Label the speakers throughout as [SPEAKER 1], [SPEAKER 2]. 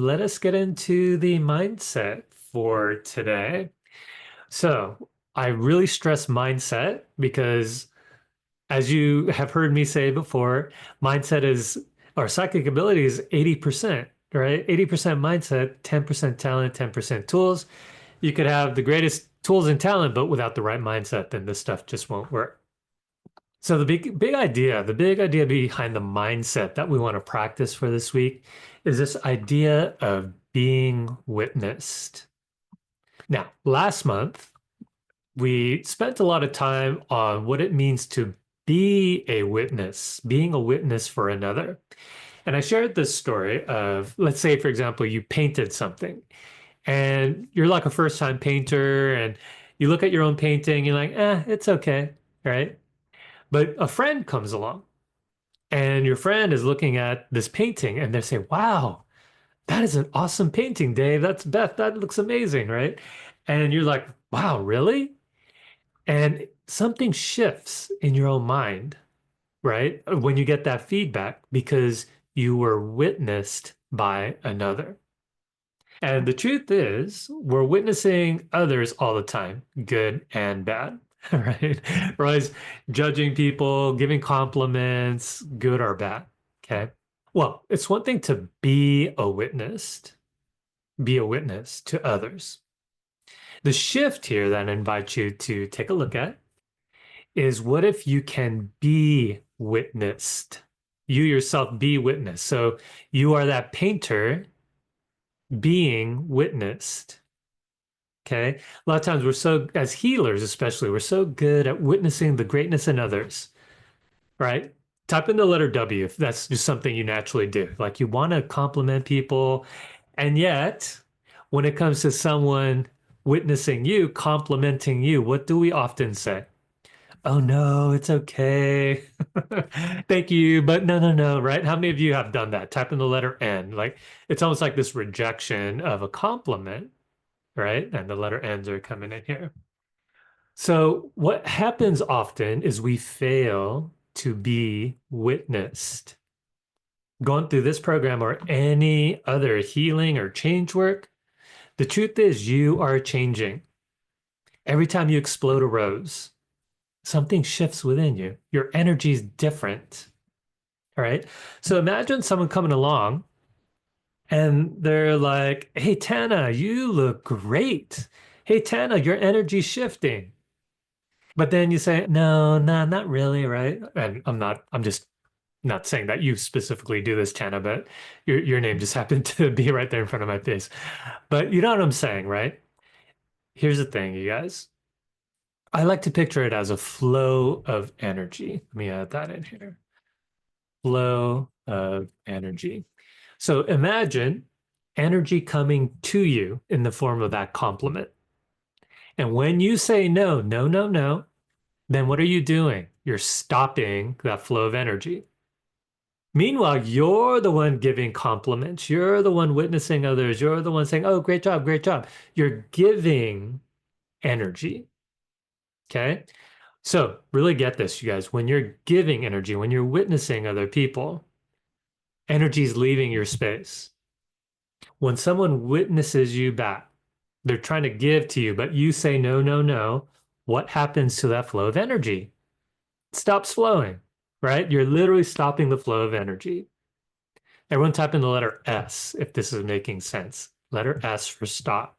[SPEAKER 1] Let us get into the mindset for today. So, I really stress mindset because, as you have heard me say before, mindset is, or psychic ability is 80%, right? 80% mindset, 10% talent, 10% tools. You could have the greatest tools and talent, but without the right mindset, then this stuff just won't work. So the big idea behind the mindset that we want to practice for this week is this idea of being witnessed. Now, last month, we spent a lot of time on what it means to be a witness, being a witness for another. And I shared this story of, let's say, for example, you painted something and you're like a first time painter and you look at your own painting, you're like, it's okay, right? But a friend comes along and your friend is looking at this painting and they say, wow, that is an awesome painting, Dave. That's Beth. That looks amazing, right? And you're like, wow, really? And something shifts in your own mind, right? When you get that feedback because you were witnessed by another. And the truth is, we're witnessing others all the time, good and bad, right? We're always judging people, giving compliments, good or bad. Okay. Well, it's one thing to be a witness to others. The shift here that I invite you to take a look at is what if you can be witnessed? You yourself be witnessed. So you are that painter being witnessed. Okay. A lot of times as healers, especially, we're so good at witnessing the greatness in others, right? Type in the letter W if that's just something you naturally do. Like you want to compliment people. And yet, when it comes to someone witnessing you, complimenting you, what do we often say? Oh no, it's okay. Thank you, but no, no, no, right? How many of you have done that? Type in the letter N. Like it's almost like this rejection of a compliment, right? And the letter N's are coming in here. So what happens often is we fail to be witnessed. Going through this program or any other healing or change work, the truth is you are changing. Every time you explode a rose, something shifts within you. Your energy is different. All right. So imagine someone coming along and they're like, hey, Tana, you look great. Hey, Tana, your energy's shifting. But then you say, no, no, not really, right? And I'm just not saying that you specifically do this, Tana, but your name just happened to be right there in front of my face. But you know what I'm saying, right? Here's the thing, you guys. I like to picture it as a flow of energy. Let me add that in here. Flow of energy. So imagine energy coming to you in the form of that compliment. And when you say no, no, no, no, then what are you doing? You're stopping that flow of energy. Meanwhile, you're the one giving compliments. You're the one witnessing others. You're the one saying, oh, great job, great job. You're giving energy. Okay. So really get this, you guys. When you're giving energy, when you're witnessing other people, energy is leaving your space. When someone witnesses you back, they're trying to give to you, but you say no, no, no. What happens to that flow of energy? It stops flowing, right? You're literally stopping the flow of energy. Everyone type in the letter S if this is making sense. Letter S for stop.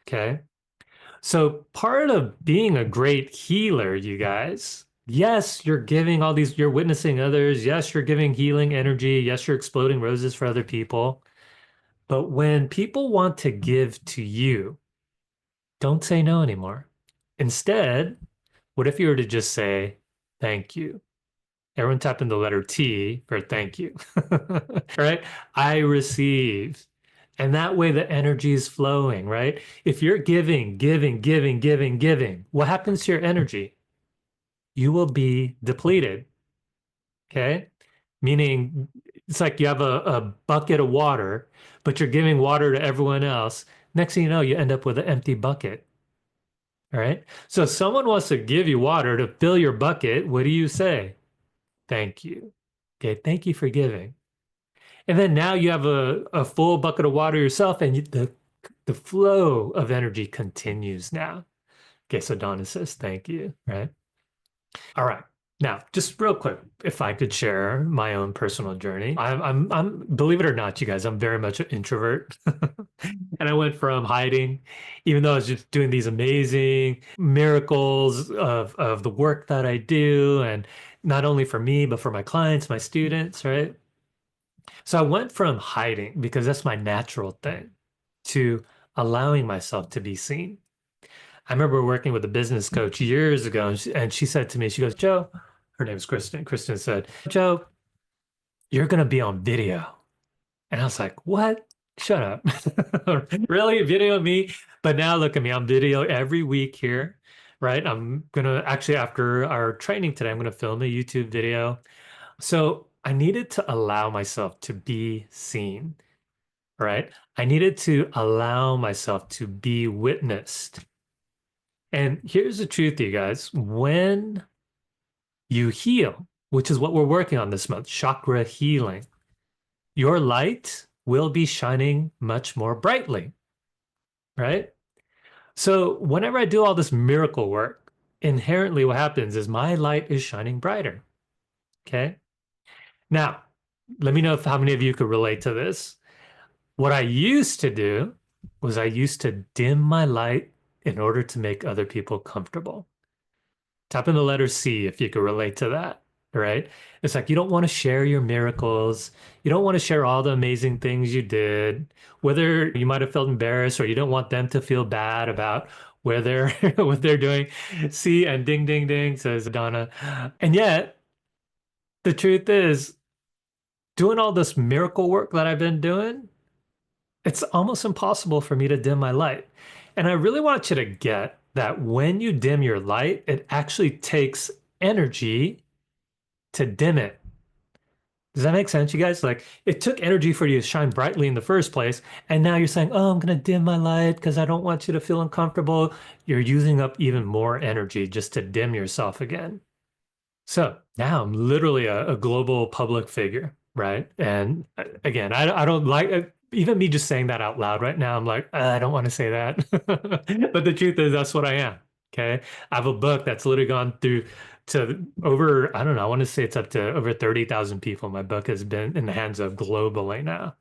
[SPEAKER 1] Okay. So part of being a great healer, you guys, yes, you're giving all these, you're witnessing others. Yes, you're giving healing energy. Yes, you're exploding roses for other people. But when people want to give to you, don't say no anymore. Instead, what if you were to just say, thank you? Everyone type in the letter T for thank you, right? I receive. And that way the energy is flowing, right? If you're giving, giving, giving, giving, giving, what happens to your energy? You will be depleted. Okay. Meaning it's like you have a bucket of water, but you're giving water to everyone else. Next thing you know, you end up with an empty bucket. All right. So if someone wants to give you water to fill your bucket, what do you say? Thank you. Okay. Thank you for giving. And then now you have a full bucket of water yourself, and the flow of energy continues now. Okay, so Donna says thank you, right? All right. Now, just real quick, if I could share my own personal journey, believe it or not, you guys, I'm very much an introvert. And I went from hiding, even though I was just doing these amazing miracles of the work that I do, and not only for me, but for my clients, my students, right? So I went from hiding because that's my natural thing to allowing myself to be seen. I remember working with a business coach years ago, and she said to me, she goes, Joe, her name is Kristen. Kristen said, Joe, you're going to be on video. And I was like, what? Shut up. Really? Video me? But now look at me. I'm video every week here, right? I'm going to actually, after our training today, I'm going to film a YouTube video. So I needed to allow myself to be seen, right? I needed to allow myself to be witnessed. And here's the truth, you guys. When you heal, which is what we're working on this month, chakra healing, your light will be shining much more brightly, right? So whenever I do all this miracle work, inherently what happens is my light is shining brighter. Okay. Now, let me know if how many of you could relate to this. What I used to do was I used to dim my light in order to make other people comfortable. Type in the letter C if you could relate to that, right? It's like you don't want to share your miracles. You don't want to share all the amazing things you did, whether you might have felt embarrassed or you don't want them to feel bad about where they're what they're doing. C and ding ding ding says Donna. And yet, the truth is, doing all this miracle work that I've been doing, it's almost impossible for me to dim my light. And I really want you to get that when you dim your light, it actually takes energy to dim it. Does that make sense, you guys? Like it took energy for you to shine brightly in the first place. And now you're saying, oh, I'm going to dim my light because I don't want you to feel uncomfortable. You're using up even more energy just to dim yourself again. So now I'm literally a global public figure, right? And again, I don't like even me just saying that out loud right now. I'm like, I don't want to say that. But the truth is, that's what I am. Okay. I have a book that's literally gone through to over, I don't know, I want to say it's up to over 30,000 people. My book has been in the hands of globally now,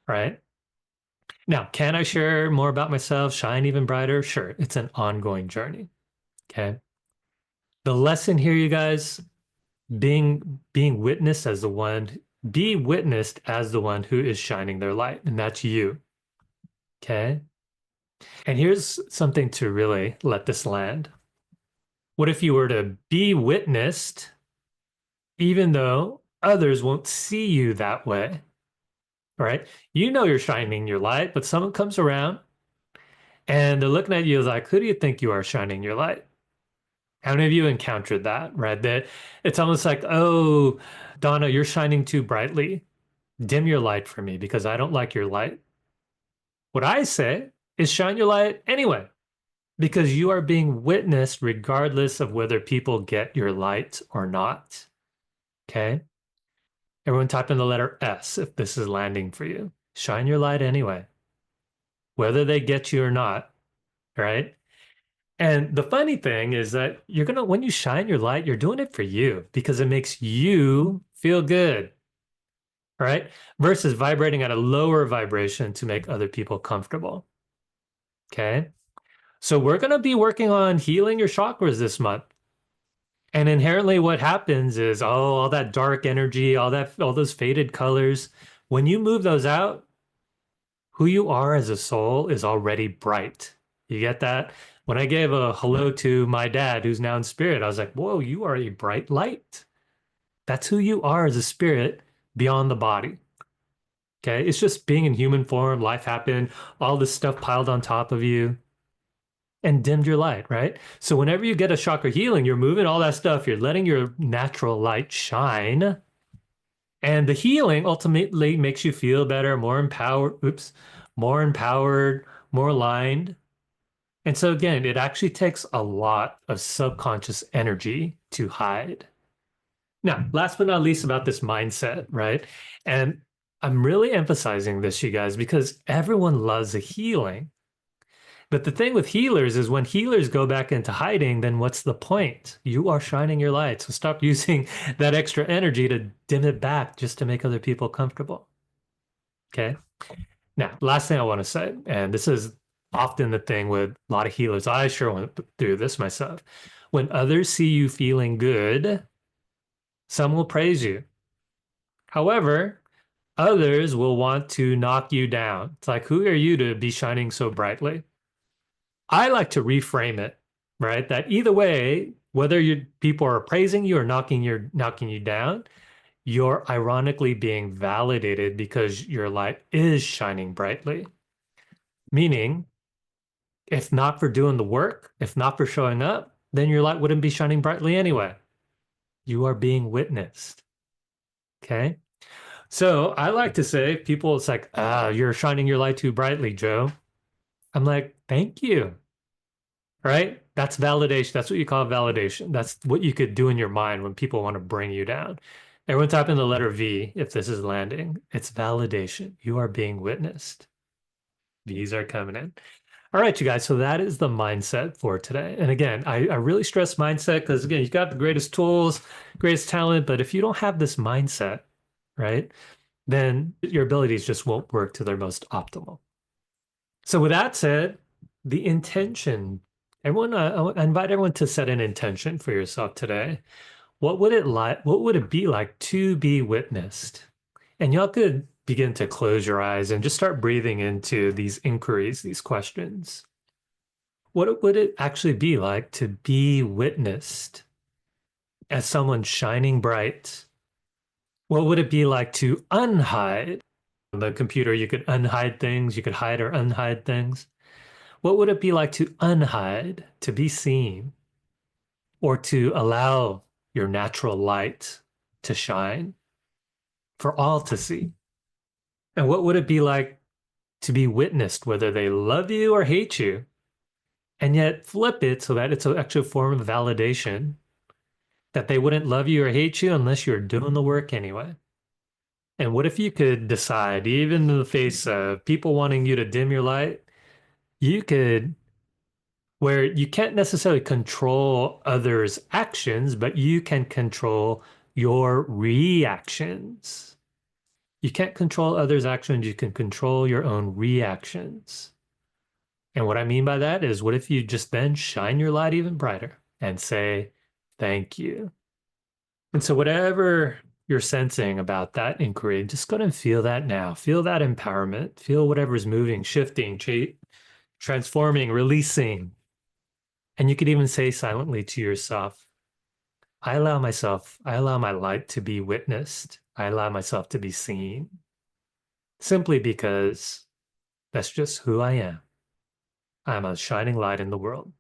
[SPEAKER 1] right? Now, can I share more about myself, shine even brighter? Sure. It's an ongoing journey. Okay. The lesson here, you guys, being witnessed as the one be witnessed as the one who is shining their light, and that's you. Okay. And here's something to really let this land. What if you were to be witnessed even though others won't see you that way? Right? You know you're shining your light, but someone comes around and they're looking at you like, who do you think you are shining your light? How many of you encountered that, right? That it's almost like, oh, Donna, you're shining too brightly. Dim your light for me because I don't like your light. What I say is shine your light anyway, because you are being witnessed regardless of whether people get your light or not. Okay? Everyone type in the letter S if this is landing for you. Shine your light anyway, whether they get you or not, right? And the funny thing is that when you shine your light, you're doing it for you because it makes you feel good, right? Versus vibrating at a lower vibration to make other people comfortable. Okay. So we're going to be working on healing your chakras this month. And inherently what happens is, oh, all that dark energy, all those faded colors, when you move those out, who you are as a soul is already bright. You get that? When I gave a hello to my dad, who's now in spirit, I was like, whoa, you are a bright light. That's who you are as a spirit beyond the body. Okay. It's just being in human form, life happened, all this stuff piled on top of you and dimmed your light, right? So whenever you get a chakra healing, you're moving all that stuff, you're letting your natural light shine. And the healing ultimately makes you feel better, more empowered, more empowered, more aligned. And so again, it actually takes a lot of subconscious energy to hide. Now, last but not least about this mindset, right? And I'm really emphasizing this, you guys, because everyone loves a healing. But the thing with healers is when healers go back into hiding, then what's the point? You are shining your light. So stop using that extra energy to dim it back just to make other people comfortable. Okay. Now, last thing I want to say, and this is often the thing with a lot of healers, I sure went through this myself. When others see you feeling good, some will praise you. However, others will want to knock you down. It's like, who are you to be shining so brightly? I like to reframe it, right? That either way, whether people are praising you or knocking you down, you're ironically being validated because your light is shining brightly. Meaning, if not for doing the work, if not for showing up, then your light wouldn't be shining brightly anyway. You are being witnessed. Okay. So I like to say, people, it's like, you're shining your light too brightly, Joe. I'm like, thank you. Right? That's validation. That's what you call validation. That's what you could do in your mind when people want to bring you down. Everyone type in the letter V if this is landing. It's validation. You are being witnessed. V's are coming in. All right, you guys. So that is the mindset for today. And again, I really stress mindset because, again, you've got the greatest tools, greatest talent. But if you don't have this mindset, right, then your abilities just won't work to their most optimal. So with that said, the intention, everyone, I invite everyone to set an intention for yourself today. What would it be like to be witnessed? And y'all could begin to close your eyes and just start breathing into these inquiries, these questions. What would it actually be like to be witnessed as someone shining bright? What would it be like to unhide? On the computer, you could unhide things, you could hide or unhide things. What would it be like to unhide, to be seen, or to allow your natural light to shine for all to see? And what would it be like to be witnessed, whether they love you or hate you, and yet flip it so that it's an actual form of validation that they wouldn't love you or hate you unless you're doing the work anyway? And what if you could decide, even in the face of people wanting you to dim your light, you could where you can't necessarily control others' actions, but you can control your reactions. You can't control others' actions, you can control your own reactions. And what I mean by that is, what if you just then shine your light even brighter and say, thank you? And so, whatever you're sensing about that inquiry, just go and feel that now. Feel that empowerment. Feel whatever's moving, shifting, transforming, releasing. And you could even say silently to yourself, I allow my light to be witnessed. I allow myself to be seen simply because that's just who I am. I'm a shining light in the world.